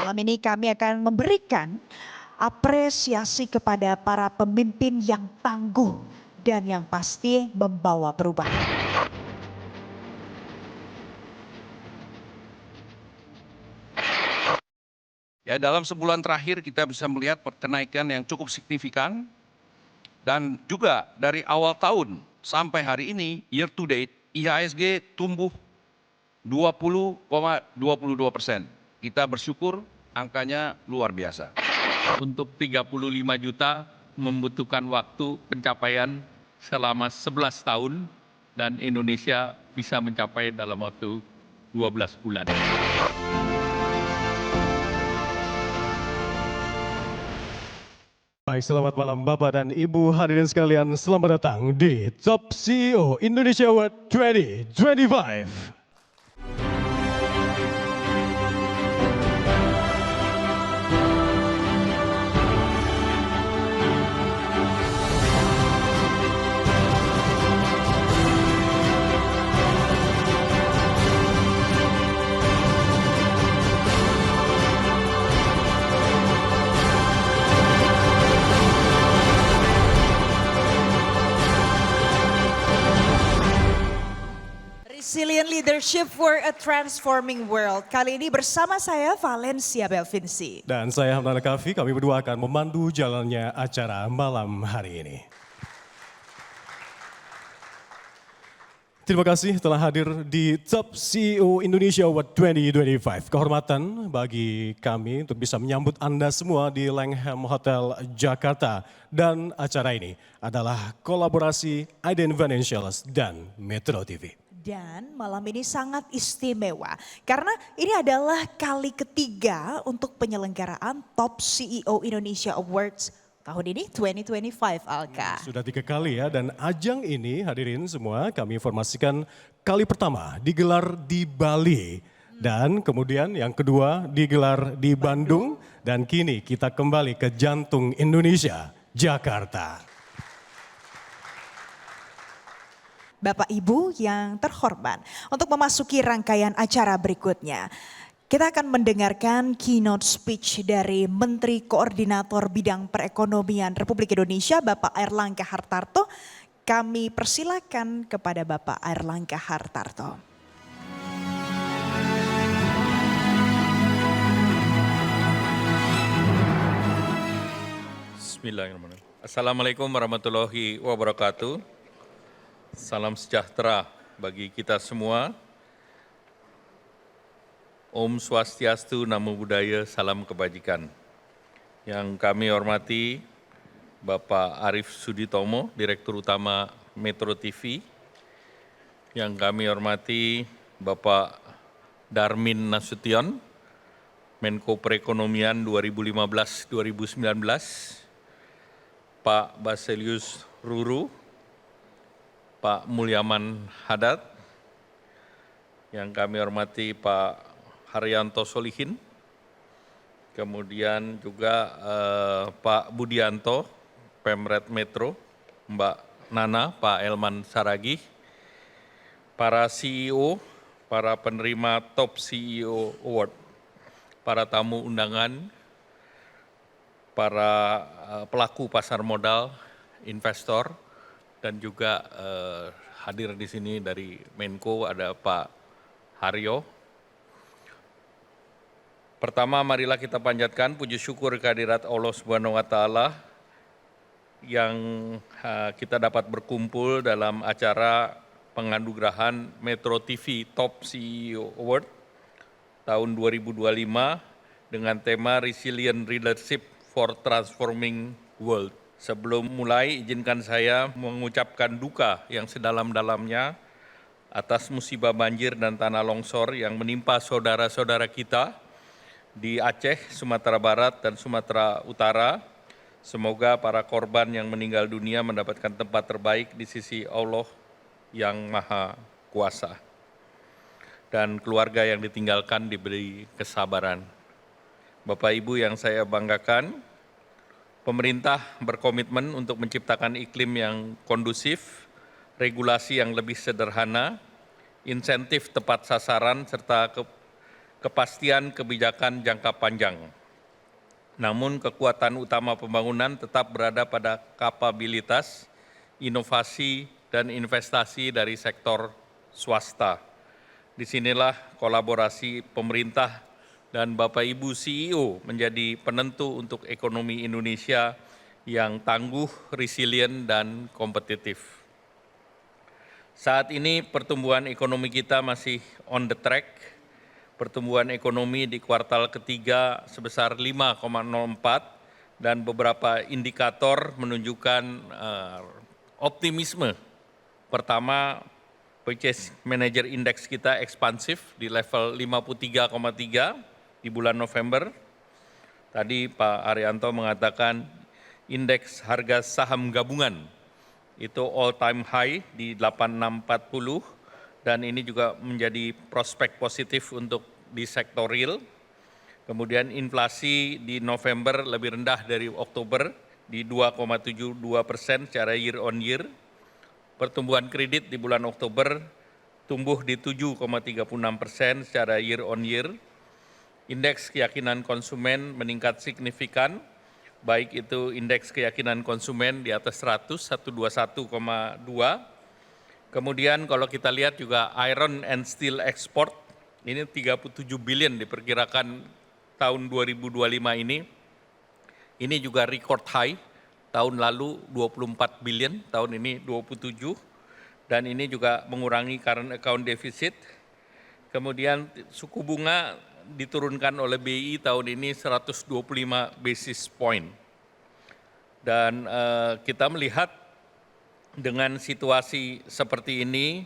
Malam ini kami akan memberikan apresiasi kepada para pemimpin yang tangguh dan yang pasti membawa perubahan. Ya, dalam sebulan terakhir kita bisa melihat kenaikan yang cukup signifikan dan juga dari awal tahun sampai hari ini year to date IHSG tumbuh 20,22%. Kita bersyukur angkanya luar biasa. Untuk 35 juta membutuhkan waktu pencapaian selama 11 tahun dan Indonesia bisa mencapai dalam waktu 12 bulan. Baik, selamat malam Bapak dan Ibu hadirin sekalian. Selamat datang di Top CEO Indonesia Award 2025. Resilient Leadership for a Transforming World. Kali ini bersama saya Valencia Belvinci. Dan saya Hamdan Kafi, kami berdua akan memandu jalannya acara malam hari ini. Terima kasih telah hadir di Top CEO Indonesia Award 2025. Kehormatan bagi kami untuk bisa menyambut Anda semua di Langham Hotel Jakarta. Dan acara ini adalah kolaborasi Aiden Financials dan Metro TV. Dan malam ini sangat istimewa karena ini adalah kali ketiga untuk penyelenggaraan Top CEO Indonesia Awards tahun ini 2025, Alka. Sudah 3 kali ya, dan ajang ini hadirin semua kami informasikan kali pertama digelar di Bali. Dan kemudian yang kedua digelar di Bandung. Dan kini kita kembali ke jantung Indonesia, Jakarta. Bapak Ibu yang terhormat, untuk memasuki rangkaian acara berikutnya, kita akan mendengarkan keynote speech dari Menteri Koordinator Bidang Perekonomian Republik Indonesia, Bapak Airlangga Hartarto. Kami persilakan kepada Bapak Airlangga Hartarto. Bismillahirrahmanirrahim. Assalamualaikum warahmatullahi wabarakatuh. Salam sejahtera bagi kita semua. Om Swastiastu, Namo Buddhaya, salam kebajikan. Yang kami hormati Bapak Arief Suditomo, Direktur Utama Metro TV. Yang kami hormati Bapak Darmin Nasution, Menko Perekonomian 2015-2019. Pak Baselius Ruru, Pak Mulyaman Hadad, yang kami hormati Pak Haryanto Solihin, kemudian juga Pak Budianto, Pemret Metro, Mbak Nana, Pak Elman Saragih, para CEO, para penerima Top CEO Award, para tamu undangan, para pelaku pasar modal, investor, dan juga hadir di sini dari Menko ada Pak Haryo. Pertama, marilah kita panjatkan puji syukur kehadirat Allah Subhanahu wa Ta'ala yang kita dapat berkumpul dalam acara penganugerahan Metro TV Top CEO Award tahun 2025 dengan tema Resilient Leadership for Transforming World. Sebelum mulai, izinkan saya mengucapkan duka yang sedalam-dalamnya atas musibah banjir dan tanah longsor yang menimpa saudara-saudara kita di Aceh, Sumatera Barat, dan Sumatera Utara. Semoga para korban yang meninggal dunia mendapatkan tempat terbaik di sisi Allah yang Maha Kuasa. Dan keluarga yang ditinggalkan diberi kesabaran. Bapak Ibu yang saya banggakan, pemerintah berkomitmen untuk menciptakan iklim yang kondusif, regulasi yang lebih sederhana, insentif tepat sasaran, serta kepastian kebijakan jangka panjang. Namun kekuatan utama pembangunan tetap berada pada kapabilitas, inovasi, dan investasi dari sektor swasta. Disinilah kolaborasi pemerintah dan Bapak Ibu CEO menjadi penentu untuk ekonomi Indonesia yang tangguh, resilient, dan kompetitif. Saat ini pertumbuhan ekonomi kita masih on the track. Pertumbuhan ekonomi di kuartal ketiga sebesar 5,04 dan beberapa indikator menunjukkan optimisme. Pertama, Purchase Manager Index kita ekspansif di level 53,3 di bulan November. Tadi Pak Arianto mengatakan indeks harga saham gabungan itu all time high di 8640 dan ini juga menjadi prospek positif untuk di sektor real. Kemudian inflasi di November lebih rendah dari Oktober di 2,72% secara year on year. Pertumbuhan kredit di bulan Oktober tumbuh di 7,36% secara year on year. Indeks keyakinan konsumen meningkat signifikan, baik itu indeks keyakinan konsumen di atas 100, 121,2. Kemudian kalau kita lihat juga iron and steel export, ini 37 billion diperkirakan tahun 2025 ini juga record high, tahun lalu 24 billion, tahun ini 27, dan ini juga mengurangi current account deficit. Kemudian suku bunga diturunkan oleh BI tahun ini 125 basis point. Dan kita melihat dengan situasi seperti ini,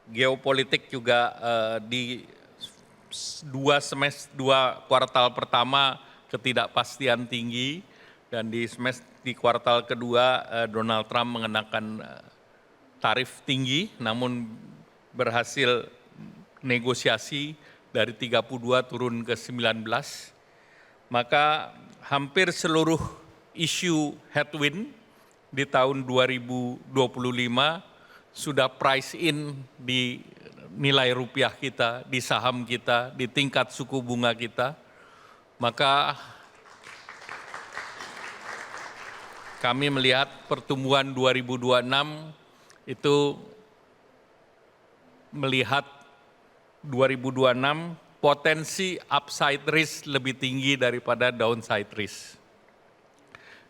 geopolitik juga di dua kuartal pertama ketidakpastian tinggi dan di kuartal kedua Donald Trump mengenakan tarif tinggi, namun berhasil negosiasi dari 32 turun ke 19. Maka hampir seluruh isu headwind di tahun 2025 sudah price in di nilai rupiah kita, di saham kita, di tingkat suku bunga kita. Maka kami melihat pertumbuhan 2026 itu melihat 2026 potensi upside risk lebih tinggi daripada downside risk.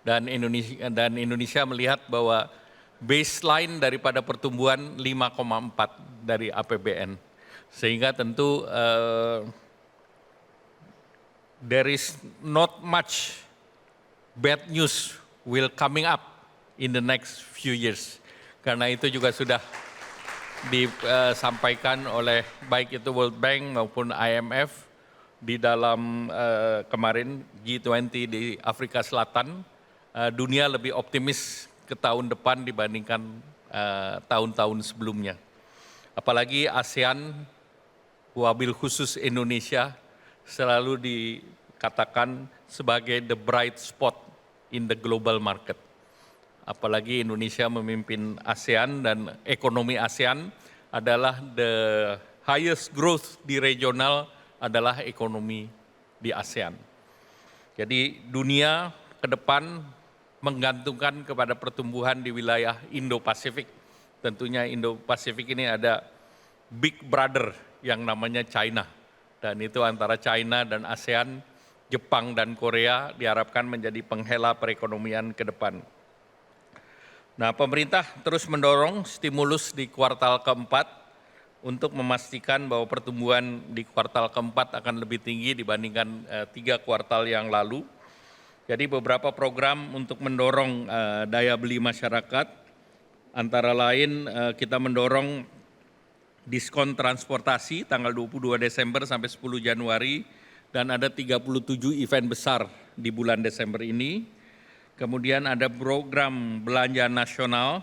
Dan Indonesia melihat bahwa baseline daripada pertumbuhan 5,4 dari APBN. Sehingga tentu there is not much bad news will coming up in the next few years. Karena itu juga sudah disampaikan oleh baik itu World Bank maupun IMF di dalam kemarin G20 di Afrika Selatan. Dunia lebih optimis ke tahun depan dibandingkan tahun-tahun sebelumnya. Apalagi ASEAN, wabil khusus Indonesia, selalu dikatakan sebagai the bright spot in the global market. Apalagi Indonesia memimpin ASEAN dan ekonomi ASEAN adalah the highest growth di regional adalah ekonomi di ASEAN. Jadi dunia ke depan menggantungkan kepada pertumbuhan di wilayah Indo-Pasifik. Tentunya Indo-Pasifik ini ada big brother yang namanya China. Dan itu antara China dan ASEAN, Jepang dan Korea diharapkan menjadi penghela perekonomian ke depan. Nah, pemerintah terus mendorong stimulus di kuartal keempat untuk memastikan bahwa pertumbuhan di kuartal keempat akan lebih tinggi dibandingkan 3 kuartal yang lalu. Jadi beberapa program untuk mendorong daya beli masyarakat, antara lain kita mendorong diskon transportasi tanggal 22 Desember sampai 10 Januari dan ada 37 event besar di bulan Desember ini. Kemudian ada program belanja nasional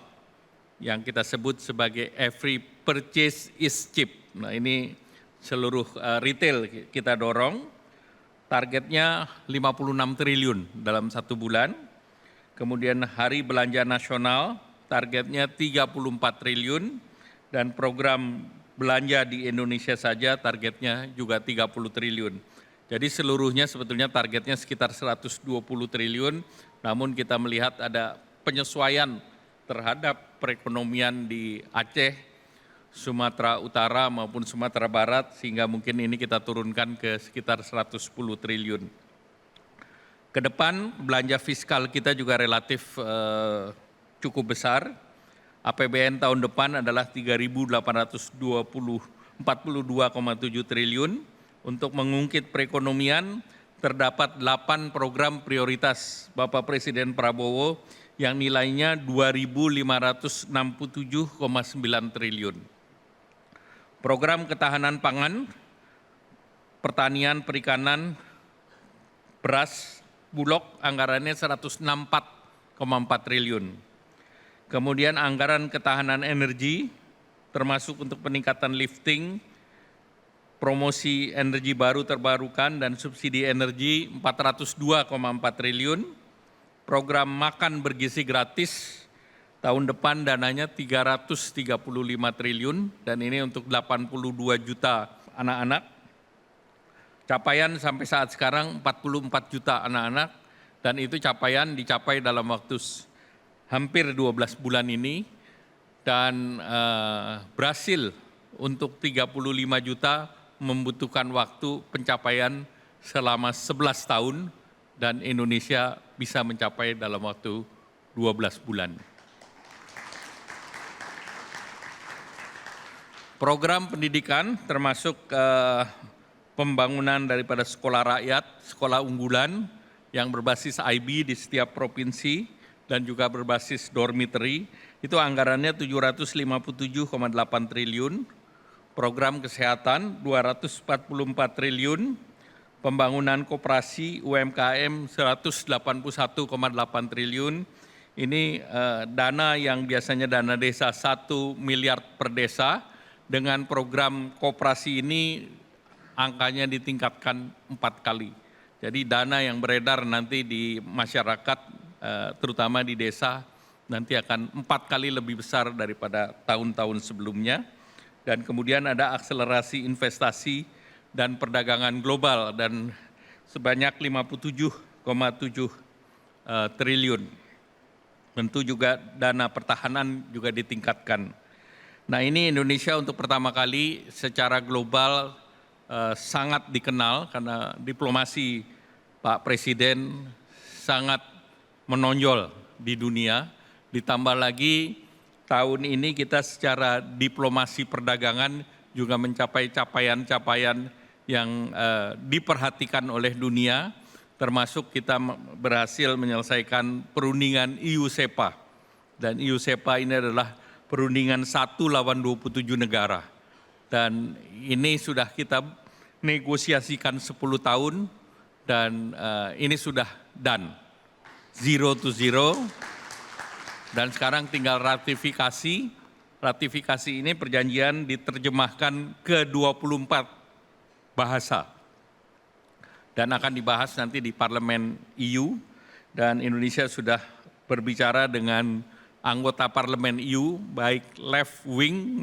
yang kita sebut sebagai Every Purchase is Cheap. Nah ini seluruh retail kita dorong. Targetnya 56 triliun dalam 1 bulan. Kemudian hari belanja nasional targetnya 34 triliun dan program belanja di Indonesia saja targetnya juga 30 triliun. Jadi seluruhnya sebetulnya targetnya sekitar 120 triliun, namun kita melihat ada penyesuaian terhadap perekonomian di Aceh, Sumatera Utara maupun Sumatera Barat, sehingga mungkin ini kita turunkan ke sekitar 110 triliun. Ke depan belanja fiskal kita juga relatif cukup besar. APBN tahun depan adalah 3.842,7 triliun. Untuk mengungkit perekonomian, terdapat 8 program prioritas Bapak Presiden Prabowo yang nilainya 2.567,9 triliun. Program ketahanan pangan, pertanian, perikanan, beras, bulog anggarannya 164,4 triliun. Kemudian anggaran ketahanan energi termasuk untuk peningkatan lifting, promosi energi baru terbarukan dan subsidi energi 402,4 triliun. Program makan bergizi gratis tahun depan dananya 335 triliun dan ini untuk 82 juta anak-anak. Capaian sampai saat sekarang 44 juta anak-anak dan itu capaian dicapai dalam waktu hampir 12 bulan ini dan berhasil untuk 35 juta membutuhkan waktu pencapaian selama 11 tahun dan Indonesia bisa mencapai dalam waktu 12 bulan. Program pendidikan termasuk pembangunan daripada sekolah rakyat, sekolah unggulan yang berbasis IB di setiap provinsi dan juga berbasis dormitory, itu anggarannya 757,8 triliun, program kesehatan 244 triliun, pembangunan koperasi UMKM 181,8 triliun, ini dana yang biasanya dana desa 1 miliar per desa, dengan program koperasi ini angkanya ditingkatkan 4 kali. Jadi dana yang beredar nanti di masyarakat terutama di desa nanti akan 4 kali lebih besar daripada tahun-tahun sebelumnya. Dan kemudian ada akselerasi investasi dan perdagangan global dan sebanyak 57,7 triliun. Tentu juga dana pertahanan juga ditingkatkan. Nah ini Indonesia untuk pertama kali secara global sangat dikenal karena diplomasi Pak Presiden sangat menonjol di dunia, ditambah lagi tahun ini kita secara diplomasi perdagangan juga mencapai capaian-capaian yang diperhatikan oleh dunia, termasuk kita berhasil menyelesaikan perundingan EU-SEPA. Dan EU-SEPA ini adalah perundingan 1 lawan 27 negara. Dan ini sudah kita negosiasikan 10 tahun dan ini sudah done. 0 to 0 dan sekarang tinggal ratifikasi. Ratifikasi ini perjanjian diterjemahkan ke 24 bahasa dan akan dibahas nanti di Parlemen EU dan Indonesia sudah berbicara dengan anggota Parlemen EU baik left wing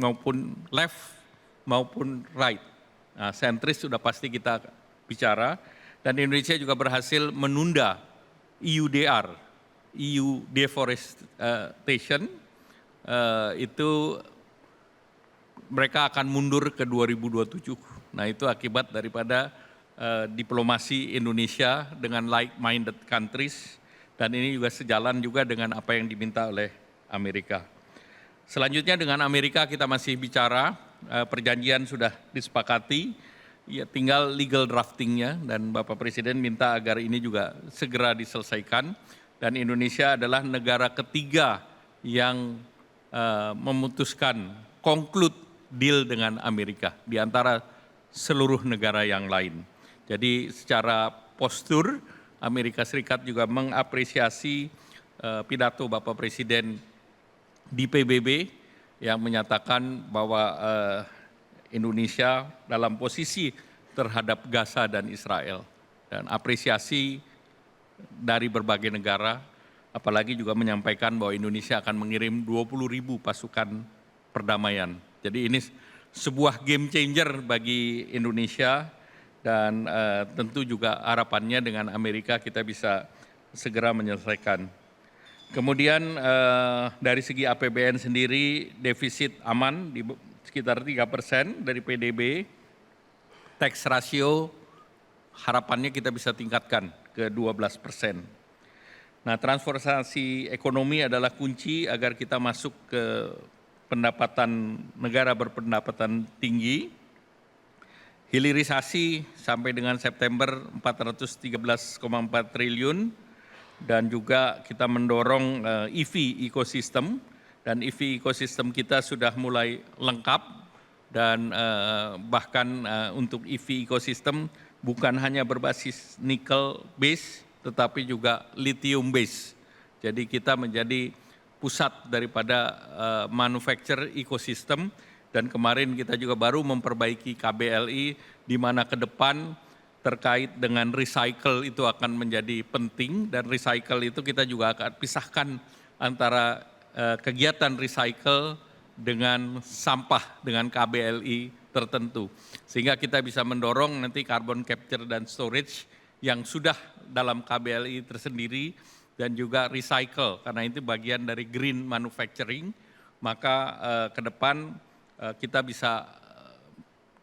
maupun right. Nah, sentris sudah pasti kita bicara dan Indonesia juga berhasil menunda EUDR, EU Deforestation, itu mereka akan mundur ke 2027. Nah itu akibat daripada diplomasi Indonesia dengan like-minded countries dan ini juga sejalan juga dengan apa yang diminta oleh Amerika. Selanjutnya dengan Amerika kita masih bicara, perjanjian sudah disepakati, ya tinggal legal draftingnya dan Bapak Presiden minta agar ini juga segera diselesaikan dan Indonesia adalah negara ketiga yang memutuskan conclude deal dengan Amerika di antara seluruh negara yang lain. Jadi secara postur Amerika Serikat juga mengapresiasi pidato Bapak Presiden di PBB yang menyatakan bahwa Indonesia dalam posisi terhadap Gaza dan Israel dan apresiasi dari berbagai negara, apalagi juga menyampaikan bahwa Indonesia akan mengirim 20.000 pasukan perdamaian. Jadi ini sebuah game changer bagi Indonesia dan tentu juga harapannya dengan Amerika kita bisa segera menyelesaikan. Kemudian dari segi APBN sendiri defisit aman di sekitar 3% dari PDB, tax ratio harapannya kita bisa tingkatkan ke 12%. Nah, transformasi ekonomi adalah kunci agar kita masuk ke pendapatan negara berpendapatan tinggi. Hilirisasi sampai dengan September 413,4 triliun dan juga kita mendorong EV ecosystem dan EV ecosystem kita sudah mulai lengkap dan bahkan untuk EV ecosystem bukan hanya berbasis nickel base tetapi juga lithium base. Jadi kita menjadi pusat daripada manufacture ecosystem dan kemarin kita juga baru memperbaiki KBLI di mana ke depan terkait dengan recycle itu akan menjadi penting dan recycle itu kita juga akan pisahkan antara kegiatan recycle dengan sampah dengan KBLI tertentu. Sehingga kita bisa mendorong nanti carbon capture dan storage yang sudah dalam KBLI tersendiri dan juga recycle karena itu bagian dari green manufacturing, maka ke depan kita bisa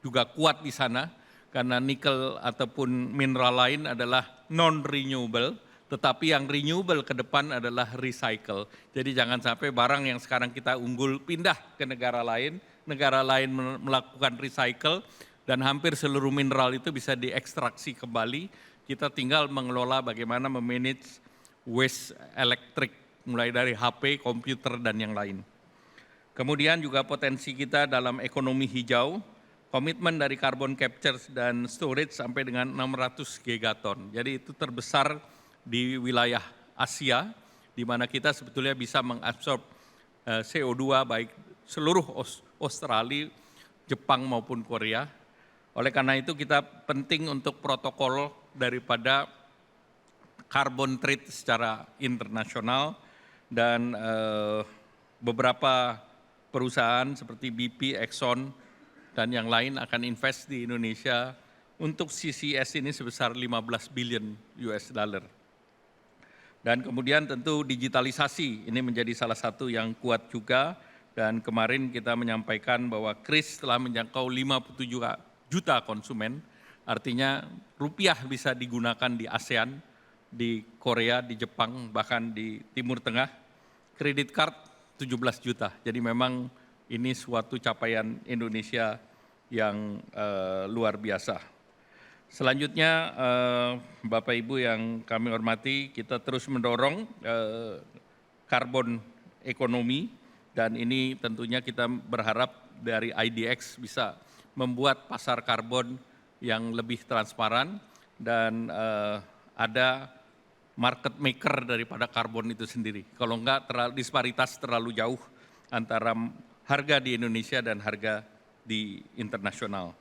juga kuat di sana karena nikel ataupun mineral lain adalah non-renewable, tetapi yang renewable ke depan adalah recycle. Jadi jangan sampai barang yang sekarang kita unggul pindah ke negara lain melakukan recycle dan hampir seluruh mineral itu bisa diekstraksi kembali. Kita tinggal mengelola bagaimana memanage waste elektrik mulai dari HP, komputer dan yang lain. Kemudian juga potensi kita dalam ekonomi hijau, komitmen dari carbon capture dan storage sampai dengan 600 gigaton. Jadi itu terbesar di wilayah Asia, di mana kita sebetulnya bisa mengabsorb CO2 baik seluruh Australia, Jepang maupun Korea. Oleh karena itu kita penting untuk protokol daripada carbon trade secara internasional dan beberapa perusahaan seperti BP, Exxon, dan yang lain akan invest di Indonesia untuk CCS ini sebesar 15 billion US dollar. Dan kemudian tentu digitalisasi ini menjadi salah satu yang kuat juga dan kemarin kita menyampaikan bahwa KRIS telah menjangkau 57 juta konsumen, artinya rupiah bisa digunakan di ASEAN, di Korea, di Jepang, bahkan di Timur Tengah, kredit card 17 juta. Jadi memang ini suatu capaian Indonesia yang luar biasa. Selanjutnya Bapak Ibu yang kami hormati, kita terus mendorong karbon ekonomi dan ini tentunya kita berharap dari IDX bisa membuat pasar karbon yang lebih transparan dan ada market maker daripada karbon itu sendiri. Kalau enggak disparitas terlalu jauh antara harga di Indonesia dan harga di internasional.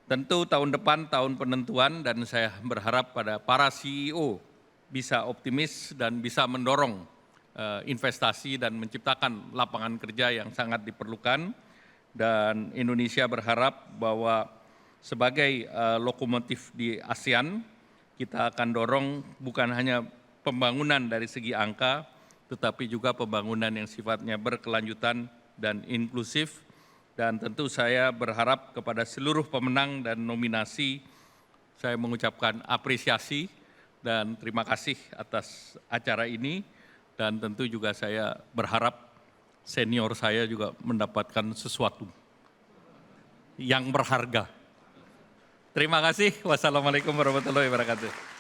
Tentu tahun depan tahun penentuan dan saya berharap pada para CEO bisa optimis dan bisa mendorong investasi dan menciptakan lapangan kerja yang sangat diperlukan dan Indonesia berharap bahwa sebagai lokomotif di ASEAN kita akan dorong bukan hanya pembangunan dari segi angka, tetapi juga pembangunan yang sifatnya berkelanjutan dan inklusif. Dan tentu saya berharap kepada seluruh pemenang dan nominasi, saya mengucapkan apresiasi dan terima kasih atas acara ini. Dan tentu juga saya berharap senior saya juga mendapatkan sesuatu yang berharga. Terima kasih. Wassalamualaikum warahmatullahi wabarakatuh.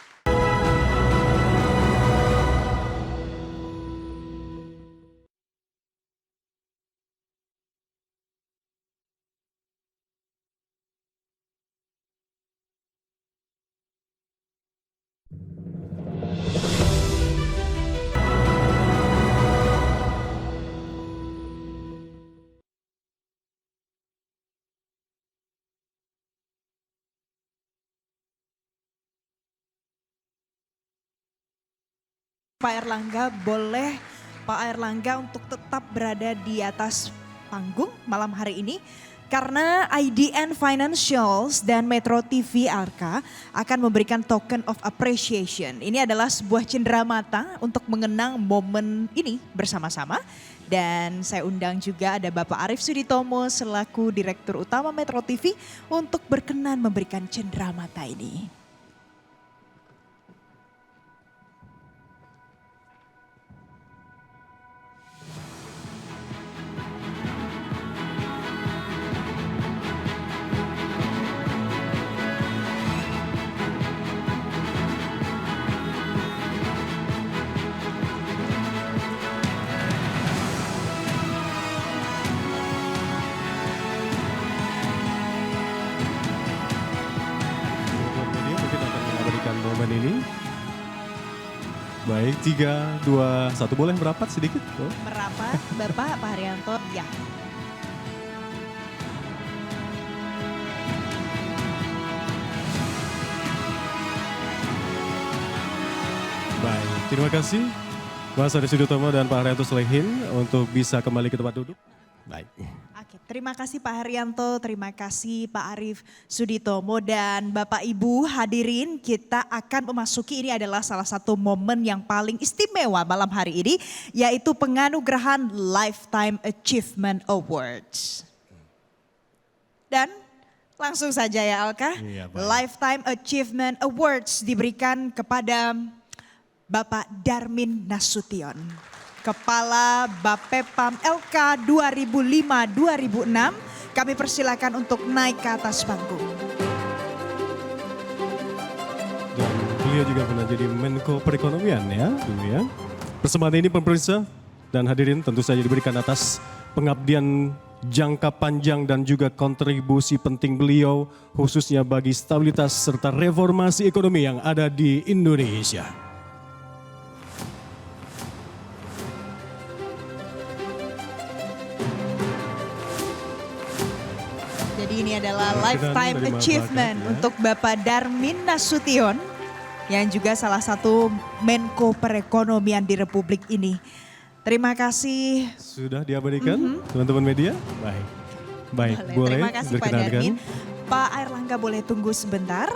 Pak Airlangga, boleh Pak Airlangga untuk tetap berada di atas panggung malam hari ini. karena IDN Financials dan Metro TV Alka akan memberikan token of appreciation. Ini adalah sebuah cenderamata untuk mengenang momen ini bersama-sama. Dan saya undang juga ada Bapak Arief Suditomo selaku Direktur Utama Metro TV untuk berkenan memberikan cenderamata ini. Media mungkin akan mengabadikan momen ini. Baik, 3, 2, 1 boleh merapat sedikit. Oh. Merapat Bapak Pak Haryanto, ya. Baik, terima kasih Mas Arief Suditomo dan Pak Haryanto Salehin untuk bisa kembali ke tempat duduk. Baik. Oke, terima kasih Pak Haryanto, terima kasih Pak Arief Suditomo dan Bapak Ibu hadirin, kita akan memasuki ini adalah salah satu momen yang paling istimewa malam hari ini, yaitu penganugerahan Lifetime Achievement Awards. Dan langsung saja ya Alka, Iya, baik. Lifetime Achievement Awards diberikan kepada Bapak Darmin Nasution, Kepala Bapepam LK 2005-2006. Kami persilakan untuk naik ke atas panggung. Dan beliau juga pernah jadi Menko Perekonomian ya dulu ya. Persembahan ini pemirsa dan hadirin tentu saja diberikan atas pengabdian jangka panjang dan juga kontribusi penting beliau khususnya bagi stabilitas serta reformasi ekonomi yang ada di Indonesia. Jadi ini adalah Perkenan Lifetime dari Achievement Bapak, ya. untuk Bapak Darmin Nasution yang juga salah satu Menko Perekonomian di Republik ini. Terima kasih. Sudah diabadikan teman-teman media? Baik. Baik, boleh Terima kasih Pak diperkenalkan. Darmin. Pak Airlangga boleh tunggu sebentar.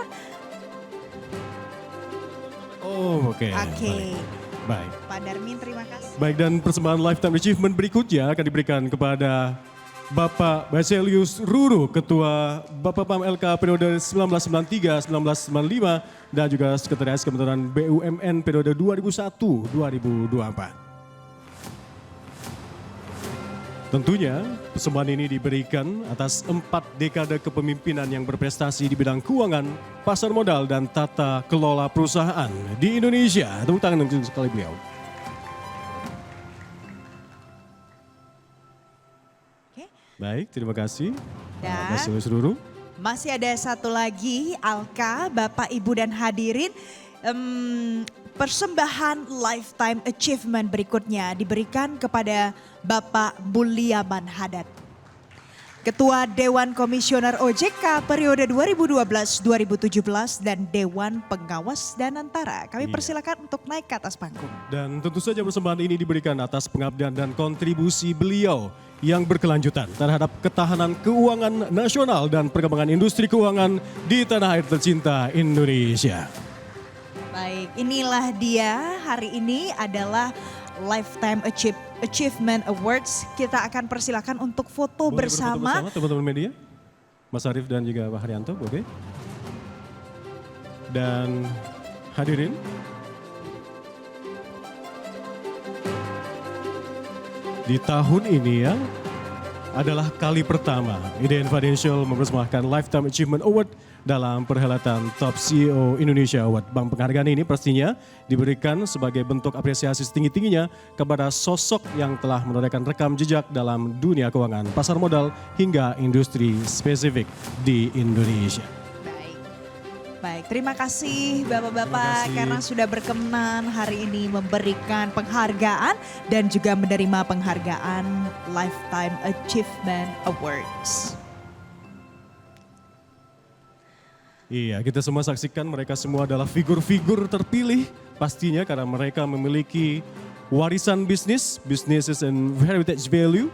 Oh, oke. Oke. Baik. Pak Darmin terima kasih. Baik, dan persembahan Lifetime Achievement berikutnya akan diberikan kepada Bapak Baselius Ruru, Ketua Bapepam LK periode 1993-1995 dan juga Sekretaris Kementerian BUMN periode 2001-2024. Tentunya persembahan ini diberikan atas 4 dekade kepemimpinan yang berprestasi di bidang keuangan, pasar modal dan tata kelola perusahaan di Indonesia. Tepuk tangan untuk sekali beliau. Oke. Baik, terima kasih. Dan- Mas Baselius Ruru. Masih ada satu lagi Alka, Bapak Ibu dan hadirin. Persembahan Lifetime Achievement berikutnya diberikan kepada Bapak Mulyaman Hadad, Ketua Dewan Komisioner OJK periode 2012-2017 dan Dewan Pengawas Danantara. Kami Iya. persilakan untuk naik ke atas panggung. Dan tentu saja persembahan ini diberikan atas pengabdian dan kontribusi beliau yang berkelanjutan terhadap ketahanan keuangan nasional dan perkembangan industri keuangan di tanah air tercinta Indonesia. Baik, inilah dia hari ini adalah Lifetime Achievement Awards. Kita akan persilakan untuk foto Boleh bersama. berfoto teman-teman media. Mas Arief dan juga Pak Haryanto, oke. Dan hadirin, di tahun ini ya adalah kali pertama IDN Financial mempersembahkan Lifetime Achievement Award dalam perhelatan Top CEO Indonesia Award. Bank penghargaan ini pastinya diberikan sebagai bentuk apresiasi setinggi-tingginya kepada sosok yang telah menorehkan rekam jejak dalam dunia keuangan, pasar modal hingga industri spesifik di Indonesia. Baik, terima kasih Bapak-Bapak Terima kasih. karena sudah berkenan hari ini memberikan penghargaan dan juga menerima penghargaan Lifetime Achievement Awards. Iya, kita semua saksikan mereka semua adalah figur-figur terpilih pastinya karena mereka memiliki warisan bisnis, businesses and heritage value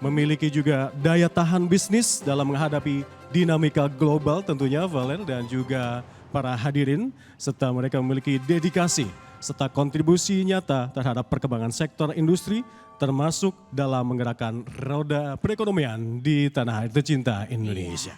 memiliki juga daya tahan bisnis dalam menghadapi dinamika global tentunya Valen dan juga para hadirin, serta mereka memiliki dedikasi serta kontribusi nyata terhadap perkembangan sektor industri termasuk dalam menggerakkan roda perekonomian di tanah air tercinta Indonesia.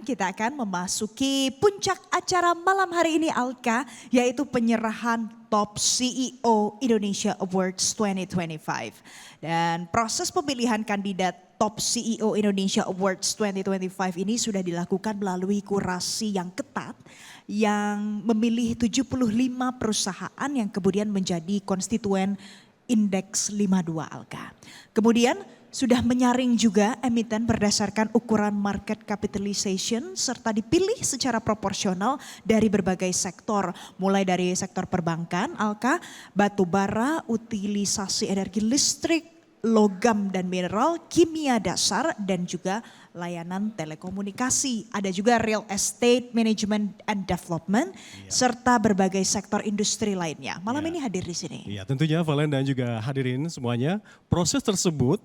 Kita akan memasuki puncak acara malam hari ini Alka, yaitu penyerahan Top CEO Indonesia Awards 2025. Dan proses pemilihan kandidat Top CEO Indonesia Awards 2025 ini sudah dilakukan melalui kurasi yang ketat yang memilih 75 perusahaan yang kemudian menjadi konstituen Indeks 52 Alka. Kemudian sudah menyaring juga emiten berdasarkan ukuran market capitalization serta dipilih secara proporsional dari berbagai sektor. Mulai dari sektor perbankan, Alka, batu bara, utilisasi energi listrik, logam dan mineral, kimia dasar dan juga layanan telekomunikasi. Ada juga real estate, management and development, serta berbagai sektor industri lainnya. Malam ini hadir di sini. Iya, tentunya Valen dan juga hadirin semuanya, proses tersebut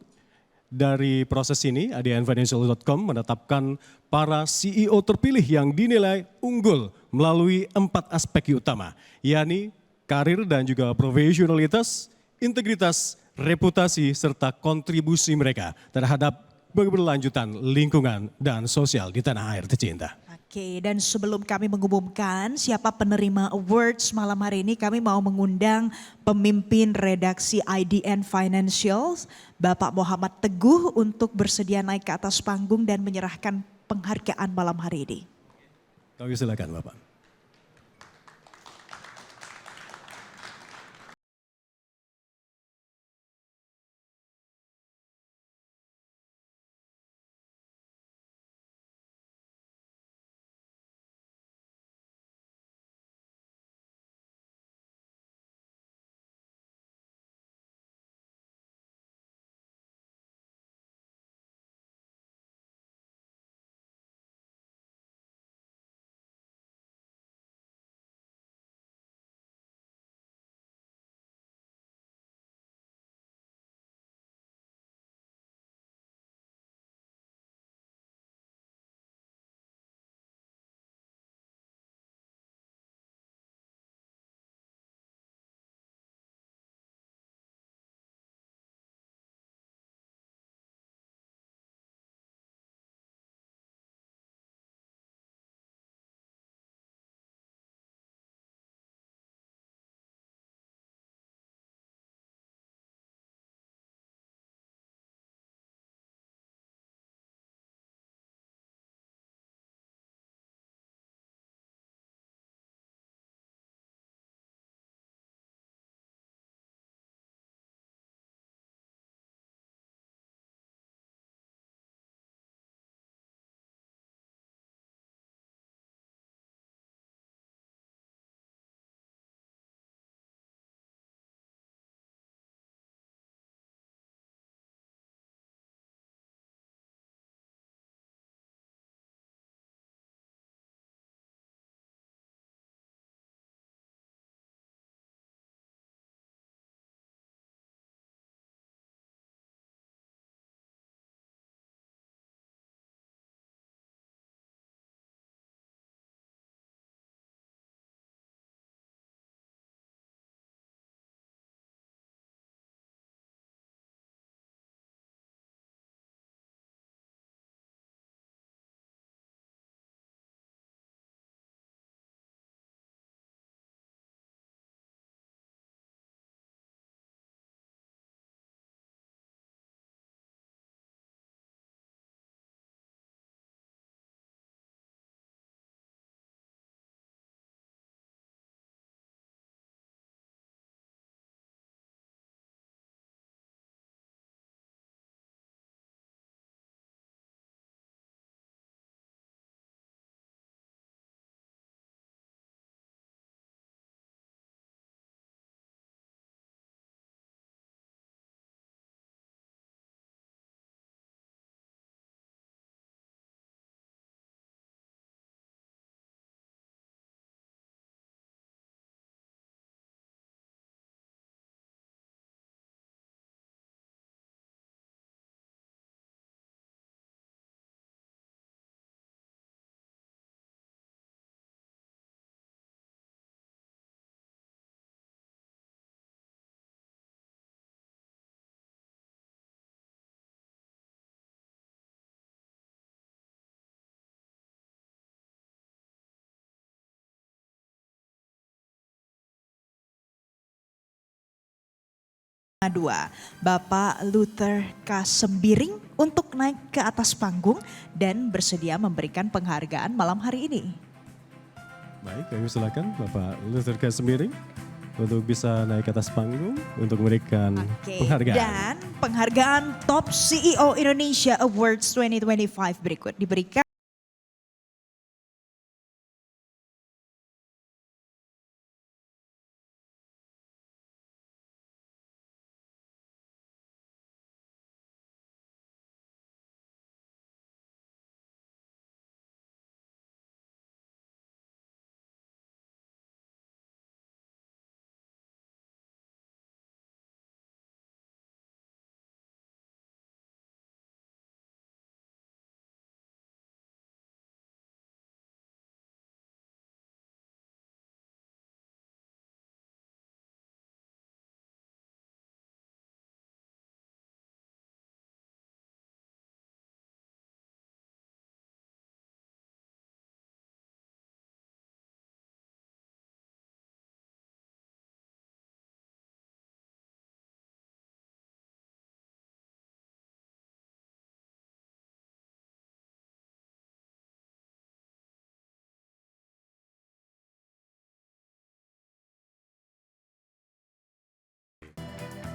dari proses ini adnfinancial.com menetapkan para CEO terpilih yang dinilai unggul melalui 4 aspek utama, yakni karir dan juga profesionalitas, integritas, reputasi, serta kontribusi mereka terhadap keberlanjutan lingkungan dan sosial di tanah air tercinta. Oke, dan sebelum kami mengumumkan siapa penerima awards malam hari ini, kami mau mengundang pemimpin redaksi IDN Financial, Bapak Muhammad Teguh untuk bersedia naik ke atas panggung dan menyerahkan penghargaan malam hari ini. Kami silakan Bapak. 2, Bapak Luther K. Sembiring untuk naik ke atas panggung dan bersedia memberikan penghargaan malam hari ini. Baik, kami silakan Bapak Luther K. Sembiring untuk bisa naik ke atas panggung untuk memberikan penghargaan. Dan penghargaan Top CEO Indonesia Awards 2025 berikut diberikan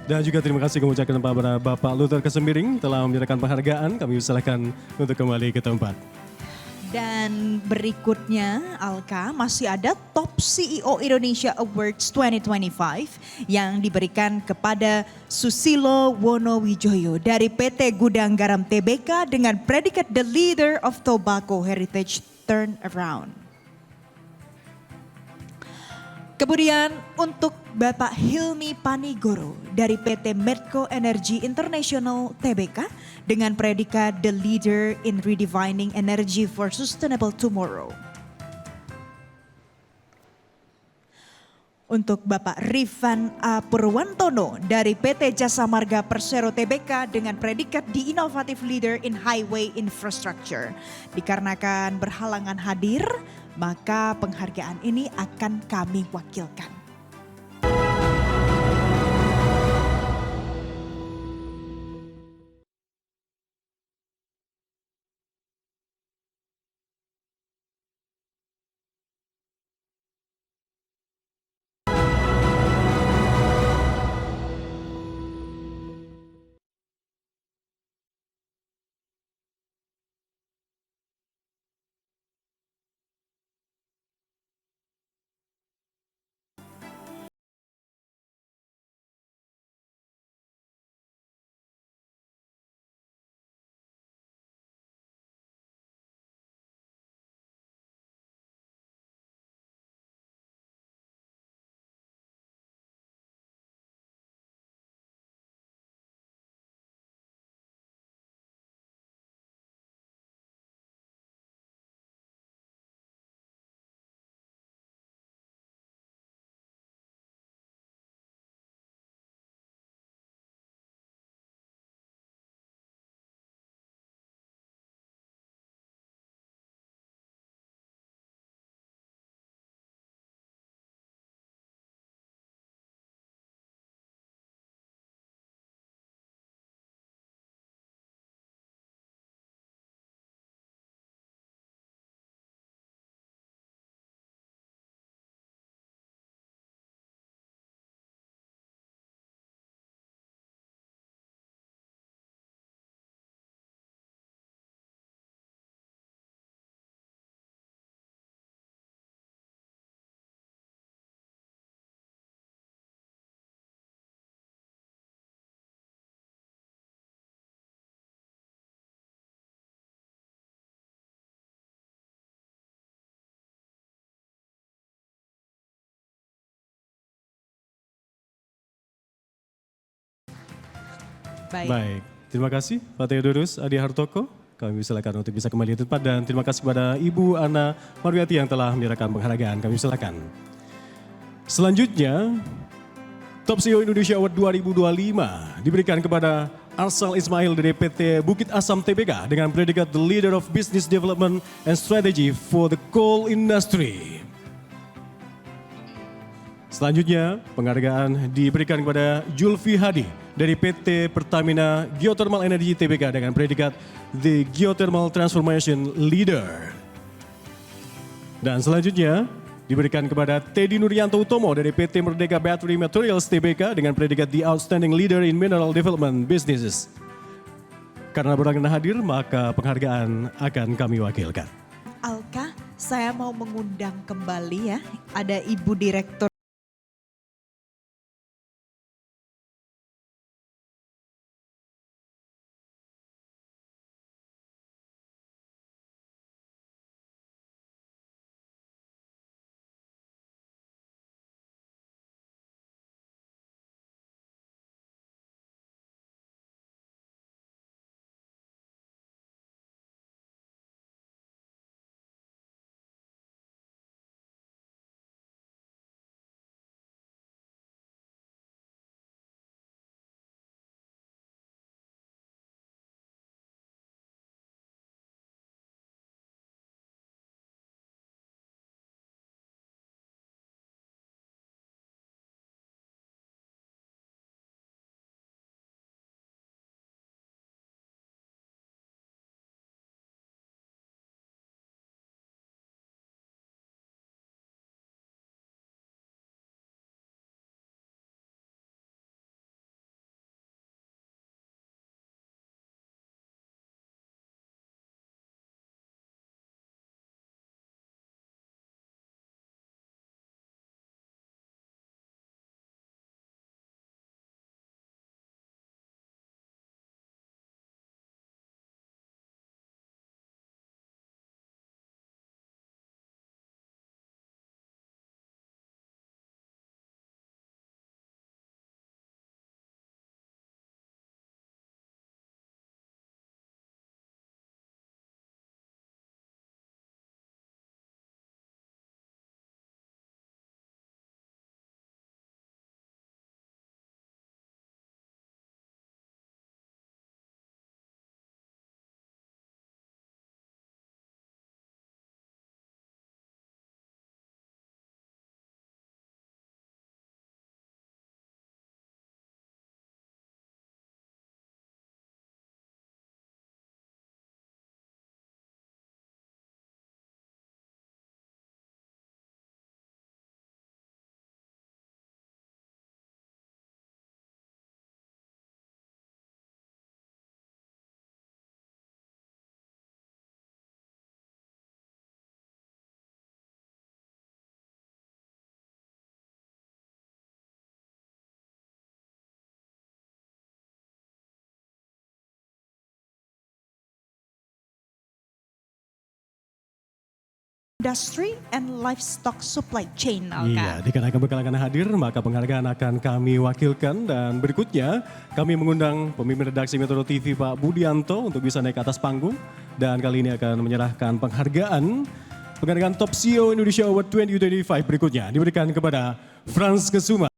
Dan juga terima kasih kami ucapkan kepada Bapak Luther K. Sembiring telah menyerahkan penghargaan. Kami silakan untuk kembali ke tempat. dan berikutnya Alka masih ada Top CEO Indonesia Awards 2025 yang diberikan kepada Susilo Wonowijoyo dari PT Gudang Garam Tbk dengan predikat The Leader of Tobacco Heritage Turnaround. Kemudian untuk Bapak Hilmi Panigoro dari PT Medco Energy International Tbk dengan predikat The Leader in Redefining Energy for Sustainable Tomorrow. Untuk Bapak Rifan A. Purwantono dari PT Jasa Marga Persero Tbk dengan predikat The Innovative Leader in Highway Infrastructure. Dikarenakan berhalangan hadir, maka penghargaan ini akan kami wakilkan. Baik, terima kasih Pak Theodorus Adi Hartoko. Kami silakan untuk bisa kembali ke tempat dan terima kasih kepada Ibu Ana Marwiati yang telah menyerahkan penghargaan. Kami silakan. Selanjutnya, Top CEO Indonesia Award 2025 diberikan kepada Arsal Ismail dari PT Bukit Asam Tbk dengan predikat The Leader of Business Development and Strategy for the Coal Industry. Selanjutnya, penghargaan diberikan kepada Julfi Hadi dari PT Pertamina Geothermal Energy Tbk dengan predikat The Geothermal Transformation Leader. Dan selanjutnya, diberikan kepada Teddy Nuryanto Utomo dari PT Merdeka Battery Materials Tbk dengan predikat The Outstanding Leader in Mineral Development Businesses. Karena berkenan hadir, maka penghargaan akan kami wakilkan. Alka, saya mau mengundang kembali ya, ada Ibu Direktur Industry and Livestock Supply Chain, Alka. Iya, dikarenakan akan hadir, maka penghargaan akan kami wakilkan. Dan berikutnya, kami mengundang pemimpin redaksi Metro TV Pak Budianto untuk bisa naik ke atas panggung. Dan kali ini akan menyerahkan penghargaan Top CEO Indonesia Award 2025 berikutnya diberikan kepada Frans Kesuma.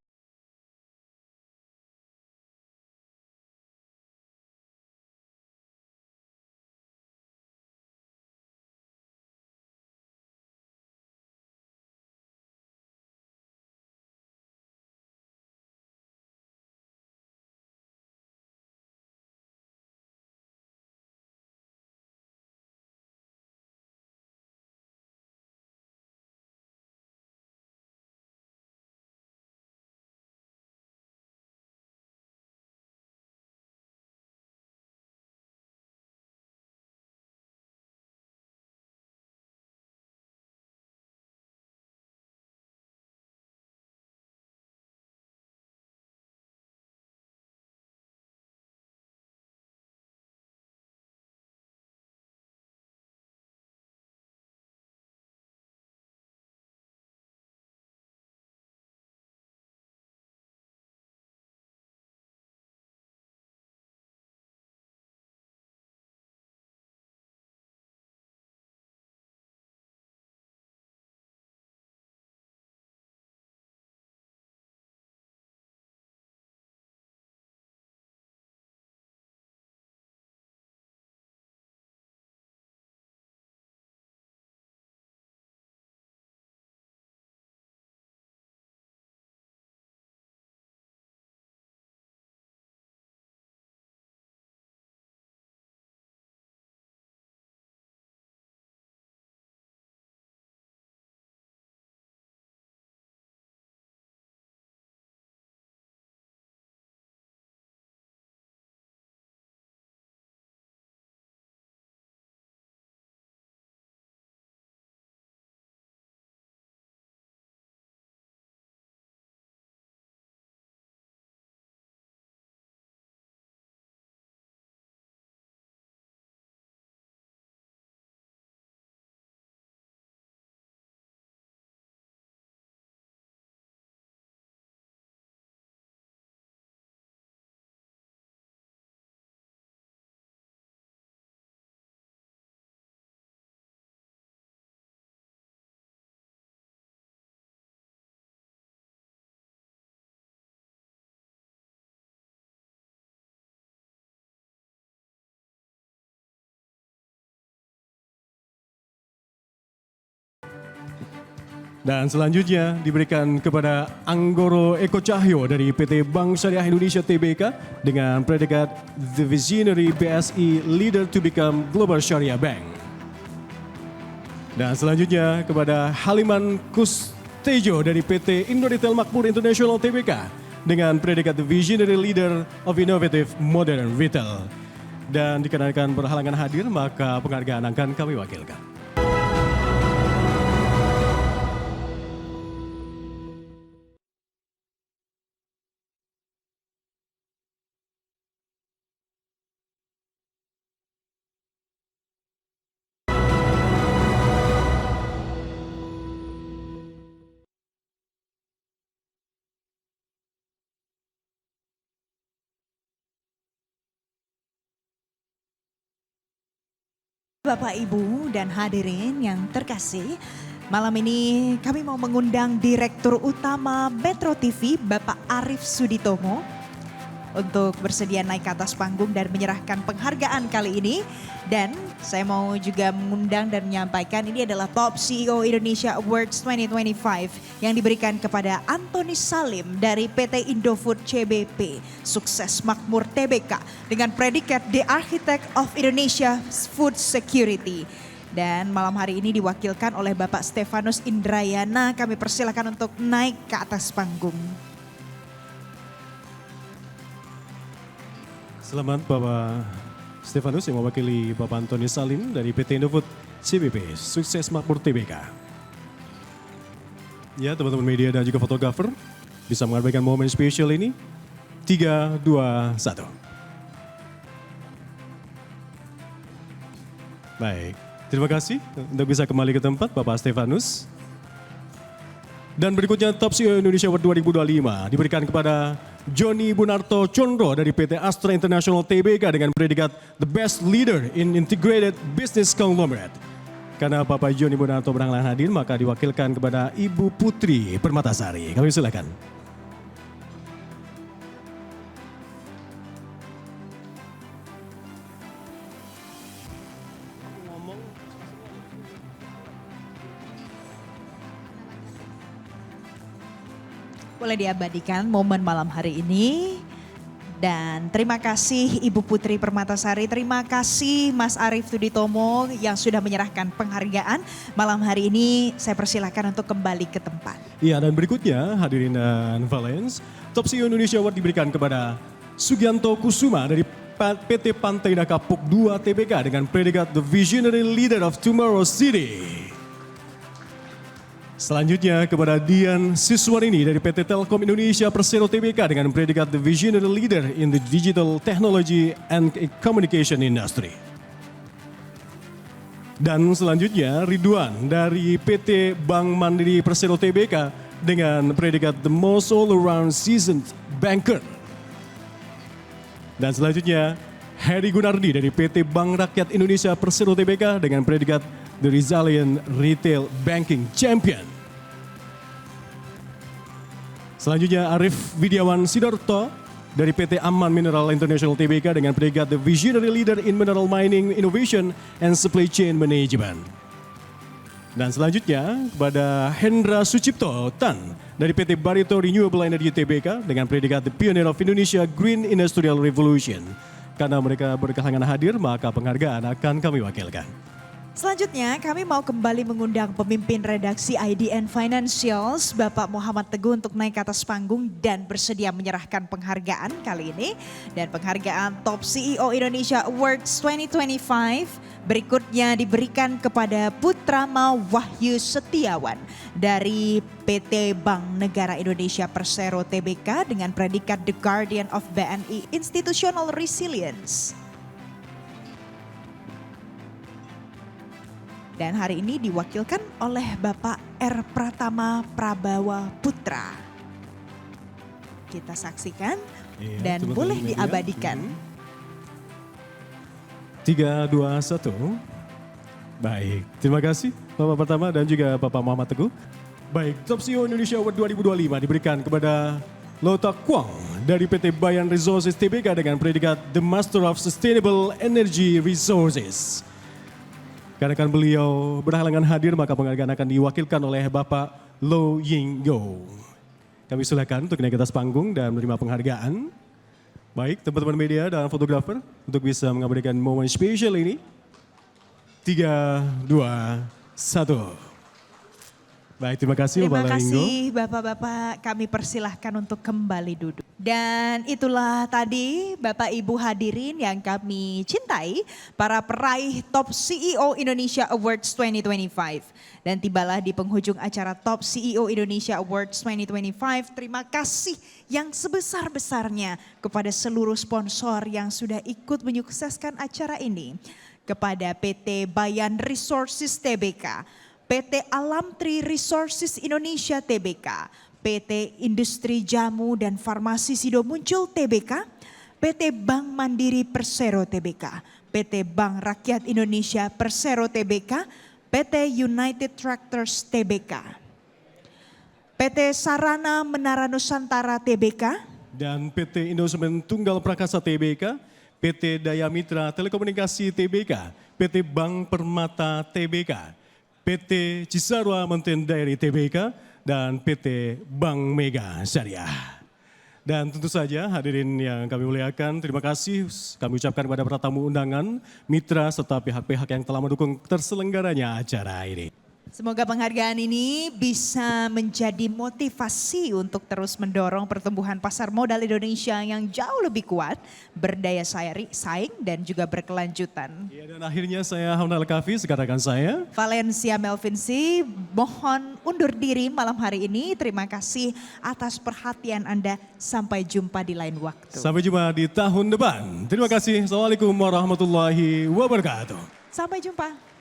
Dan selanjutnya diberikan kepada Anggoro Eko Cahyo dari PT Bank Syariah Indonesia Tbk dengan predikat The Visionary BSI Leader to Become Global Syariah Bank. Dan selanjutnya kepada Haliman Kustejo dari PT Indo Retail Makmur International Tbk dengan predikat The Visionary Leader of Innovative Modern Retail. Dan dikarenakan berhalangan hadir, maka penghargaan akan kami wakilkan. Bapak, Ibu, dan hadirin yang terkasih, malam ini kami mau mengundang Direktur Utama Metro TV, Bapak Arief Suditomo, untuk bersedia naik ke atas panggung dan menyerahkan penghargaan kali ini. Dan saya mau juga mengundang dan menyampaikan ini adalah Top CEO Indonesia Awards 2025 yang diberikan kepada Antoni Salim dari PT Indofood CBP, Sukses Makmur Tbk dengan predikat The Architect of Indonesia Food Security. Dan malam hari ini diwakilkan oleh Bapak Stefanus Indrayana. Kami persilakan untuk naik ke atas panggung. Selamat Bapak Stefanus yang mewakili Bapak Antoni Salim dari PT Indofood CBP, Sukses Makmur Tbk. Ya, teman-teman media dan juga fotografer bisa mengabadikan momen spesial ini. 3, 2, 1. Baik, terima kasih untuk bisa kembali ke tempat Bapak Stefanus. Dan berikutnya Top CEO Indonesia Award 2025 diberikan kepada Joni Bunarto Condro dari PT Astra International Tbk dengan predikat The Best Leader in Integrated Business Conglomerate. Karena Bapak Joni Bunarto berhalangan hadir, maka diwakilkan kepada Ibu Putri Permatasari. Kami silakan. Boleh diabadikan momen malam hari ini. Dan terima kasih Ibu Putri Permatasari, terima kasih Mas Arief Suditomo yang sudah menyerahkan penghargaan. Malam hari ini saya persilahkan untuk kembali ke tempat. Iya, dan berikutnya hadirin dan Valens, Top CEO Indonesia Award diberikan kepada Sugianto Kusuma dari PT Pantai Kapuk 2 Tbk dengan predikat The Visionary Leader of Tomorrow City. Selanjutnya kepada Dian Siswarini dari PT Telkom Indonesia Persero Tbk dengan predikat The Visionary Leader in the Digital Technology and Communication Industry. Dan selanjutnya Ridwan dari PT Bank Mandiri Persero Tbk dengan predikat The Most All-Around Seasoned Banker. Dan selanjutnya Heri Gunardi dari PT Bank Rakyat Indonesia Persero Tbk dengan predikat The Resilient Retail Banking Champion. Selanjutnya Arif Widiawan Sidarto dari PT Aman Mineral International Tbk dengan predikat The Visionary Leader in Mineral Mining Innovation and Supply Chain Management. Dan selanjutnya kepada Hendra Sucipto Tan dari PT Barito Renewable Energy Tbk dengan predikat The Pioneer of Indonesia Green Industrial Revolution. Karena mereka berkehalangan hadir, maka penghargaan akan kami wakilkan. Selanjutnya kami mau kembali mengundang pemimpin redaksi IDN Financials, Bapak Muhammad Teguh untuk naik ke atas panggung dan bersedia menyerahkan penghargaan kali ini. Dan penghargaan Top CEO Indonesia Awards 2025 berikutnya diberikan kepada Putrama Wahyu Setiawan dari PT Bank Negara Indonesia Persero Tbk dengan predikat The Guardian of BNI Institutional Resilience. Dan hari ini diwakilkan oleh Bapak R. Pratama Prabawa Putra. Kita saksikan dan boleh diabadikan. 3, 2, 1. Baik, terima kasih Bapak Pertama dan juga Bapak Muhammad Teguh. Baik, Top CEO Indonesia Award 2025 diberikan kepada Lota Kwang dari PT Bayan Resources Tbk dengan predikat The Master of Sustainable Energy Resources. Karena beliau berhalangan hadir, maka penghargaan akan diwakilkan oleh Bapak Lo Yinggo. Kami silakan untuk naik ke atas panggung dan menerima penghargaan. Baik, teman-teman media dan fotografer untuk bisa mengabadikan momen spesial ini. 3, 2, 1. Baik, terima kasih Terima Bapak Linggo. kasih Bapak-Bapak, kami persilahkan untuk kembali duduk. Dan itulah tadi Bapak Ibu hadirin yang kami cintai, para peraih Top CEO Indonesia Awards 2025. Dan tibalah di penghujung acara Top CEO Indonesia Awards 2025. Terima kasih yang sebesar-besarnya kepada seluruh sponsor yang sudah ikut menyukseskan acara ini. Kepada PT Bayan Resources Tbk, PT Alam Tri Resources Indonesia Tbk, PT Industri Jamu dan Farmasi Sido Muncul Tbk, PT Bank Mandiri Persero Tbk, PT Bank Rakyat Indonesia Persero Tbk, PT United Tractors Tbk, PT Sarana Menara Nusantara Tbk, Dan PT Indosemen Tunggal Prakasa Tbk, PT Daya Mitra Telekomunikasi Tbk, PT Bank Permata Tbk, PT Cisarua Mountain Dairy Tbk, dan PT Bank Mega Syariah. Dan tentu saja hadirin yang kami muliakan, terima kasih kami ucapkan kepada para tamu undangan, mitra serta pihak-pihak yang telah mendukung terselenggaranya acara ini. semoga penghargaan ini bisa menjadi motivasi untuk terus mendorong pertumbuhan pasar modal Indonesia yang jauh lebih kuat, berdaya saing dan juga berkelanjutan. Ya, dan akhirnya saya Hamdan Al-Kafi, sekarang saya Valencia Melvinsi, mohon undur diri malam hari ini. Terima kasih atas perhatian Anda. Sampai jumpa di lain waktu. sampai jumpa di tahun depan. Terima kasih. Assalamualaikum warahmatullahi wabarakatuh. Sampai jumpa.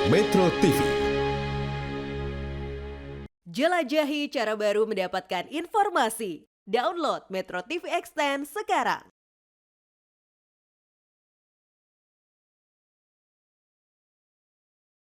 Metro TV. Jelajahi cara baru mendapatkan informasi. Download Metro TV Extend sekarang.